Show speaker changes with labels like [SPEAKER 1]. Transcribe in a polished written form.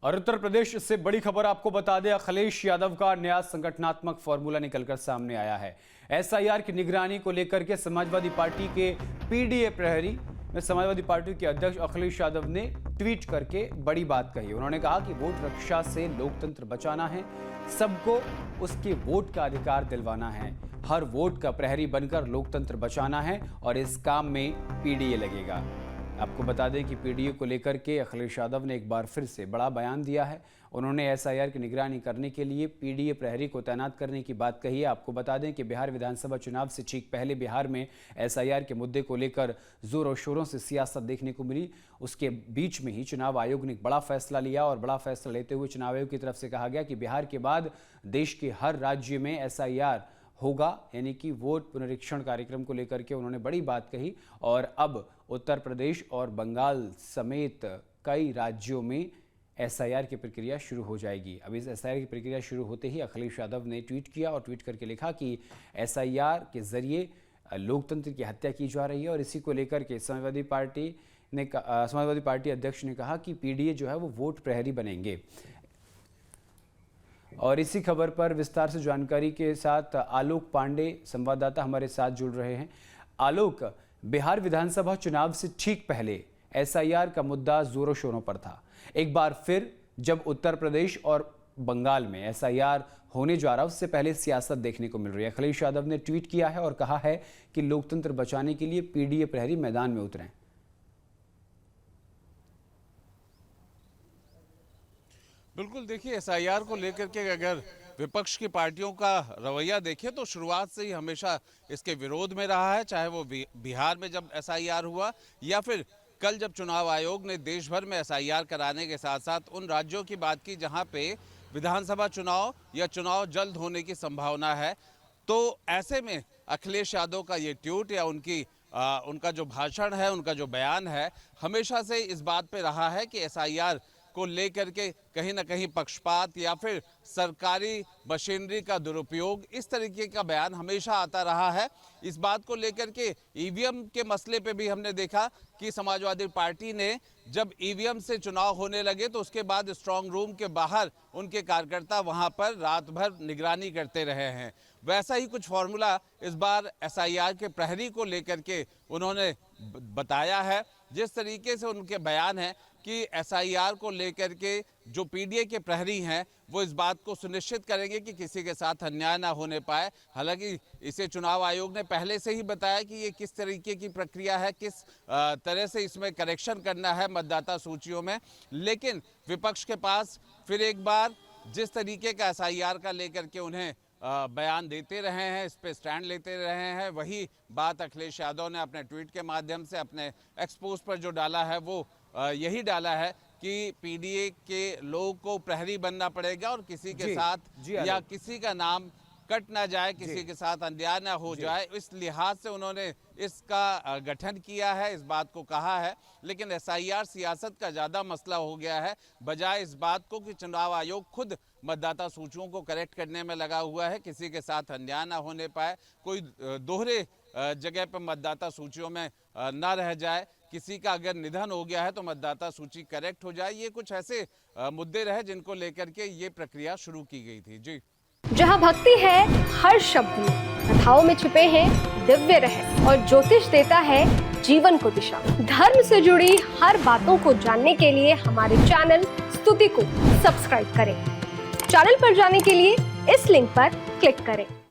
[SPEAKER 1] और उत्तर प्रदेश से बड़ी खबर आपको बता दें, अखिलेश यादव का नया संगठनात्मक फॉर्मूला निकलकर सामने आया है। एसआईआर की निगरानी को लेकर के समाजवादी पार्टी के पीडीए प्रहरी में समाजवादी पार्टी के अध्यक्ष अखिलेश यादव ने ट्वीट करके बड़ी बात कही। उन्होंने कहा कि वोट रक्षा से लोकतंत्र बचाना है, सबको उसके वोट का अधिकार दिलवाना है, हर वोट का प्रहरी बनकर लोकतंत्र बचाना है और इस काम में पीडीए लगेगा। आपको बता दें कि पीडीए को लेकर के अखिलेश यादव ने एक बार फिर से बड़ा बयान दिया है। उन्होंने एसआईआर की निगरानी करने के लिए पीडीए प्रहरी को तैनात करने की बात कही है। आपको बता दें कि बिहार विधानसभा चुनाव से ठीक पहले बिहार में एसआईआर के मुद्दे को लेकर जोर और शोरों से सियासत देखने को मिली। उसके बीच में ही चुनाव आयोग ने एक बड़ा फैसला लिया और बड़ा फैसला लेते हुए चुनाव आयोग की तरफ से कहा गया कि बिहार के बाद देश के हर राज्य में एसआईआर होगा, यानी कि वोट पुनरीक्षण कार्यक्रम को लेकर के उन्होंने बड़ी बात कही। और अब उत्तर प्रदेश और बंगाल समेत कई राज्यों में एसआईआर की प्रक्रिया शुरू हो जाएगी। अब इस एसआईआर की प्रक्रिया शुरू होते ही अखिलेश यादव ने ट्वीट किया और ट्वीट करके लिखा कि एसआईआर के जरिए लोकतंत्र की हत्या की जा रही है। और इसी को लेकर के समाजवादी पार्टी अध्यक्ष ने कहा कि पीडीए जो है वो वोट प्रहरी बनेंगे। और इसी खबर पर विस्तार से जानकारी के साथ आलोक पांडे संवाददाता हमारे साथ जुड़ रहे हैं। आलोक, बिहार विधानसभा चुनाव से ठीक पहले एसआईआर का मुद्दा जोरों शोरों पर था। एक बार फिर जब उत्तर प्रदेश और बंगाल में एसआईआर होने जा रहा है, उससे पहले सियासत देखने को मिल रही है। अखिलेश यादव ने ट्वीट किया है और कहा है कि लोकतंत्र बचाने के लिए पीडीए प्रहरी मैदान में उतरें।
[SPEAKER 2] बिल्कुल, देखिए एसआईआर को लेकर के अगर विपक्ष की पार्टियों का रवैया देखें तो शुरुआत से ही हमेशा इसके विरोध में रहा है, चाहे वो बिहार में जब एसआईआर हुआ या फिर कल जब चुनाव आयोग ने देश भर में एसआईआर कराने के साथ साथ उन राज्यों की बात की जहां पे विधानसभा चुनाव या चुनाव जल्द होने की संभावना है। तो ऐसे में अखिलेश यादव का ये ट्वीट या उनका जो भाषण है, उनका जो बयान है, हमेशा से इस बात पे रहा है कि एसआईआर को लेकर के कहीं ना कहीं पक्षपात या फिर सरकारी मशीनरी का दुरुपयोग, इस तरीके का बयान हमेशा आता रहा है। इस बात को लेकर के ईवीएम के मसले पे भी हमने देखा कि समाजवादी पार्टी ने जब ईवीएम से चुनाव होने लगे तो उसके बाद स्ट्रांग रूम के बाहर उनके कार्यकर्ता वहां पर रात भर निगरानी करते रहे हैं। वैसा ही कुछ फॉर्मूला इस बार एसआईआर के प्रहरी को लेकर के उन्होंने बताया है। जिस तरीके से उनके बयान है कि एसआईआर को लेकर के जो पीडीए के प्रहरी हैं वो इस बात को सुनिश्चित करेंगे कि किसी के साथ अन्याय ना होने पाए। हालांकि इसे चुनाव आयोग ने पहले से ही बताया कि ये किस तरीके की प्रक्रिया है, किस तरह से इसमें करेक्शन करना है मतदाता सूचियों में। लेकिन विपक्ष के पास फिर एक बार जिस तरीके का एसआईआर का लेकर के उन्हें बयान देते रहे हैं, इस पे स्टैंड लेते रहे हैं, वही बात अखिलेश यादव ने अपने ट्वीट के माध्यम से अपने एक्सपोज पर जो डाला है वो यही डाला है कि पीडीए के लोगों को प्रहरी बनना पड़ेगा और किसी के साथ या किसी का नाम कट ना जाए, किसी के साथ अन्याय ना हो जाए, इस लिहाज से उन्होंने इसका गठन किया है, इस बात को कहा है। लेकिन एसआईआर सियासत का ज़्यादा मसला हो गया है, बजाय इस बात को कि चुनाव आयोग खुद मतदाता सूचियों को करेक्ट करने में लगा हुआ है, किसी के साथ अन्याय ना होने पाए, कोई दोहरे जगह पर मतदाता सूचियों में ना रह जाए, किसी का अगर निधन हो गया है तो मतदाता सूची करेक्ट हो जाए। ये कुछ ऐसे मुद्दे रहे जिनको लेकर के ये प्रक्रिया शुरू की गई थी। जी,
[SPEAKER 3] जहाँ भक्ति है हर शब्द में, कथाओं में छुपे हैं दिव्य रहस्य और ज्योतिष देता है जीवन को दिशा। धर्म से जुड़ी हर बातों को जानने के लिए हमारे चैनल स्तुति को सब्सक्राइब करें। चैनल पर जाने के लिए इस लिंक पर क्लिक करें।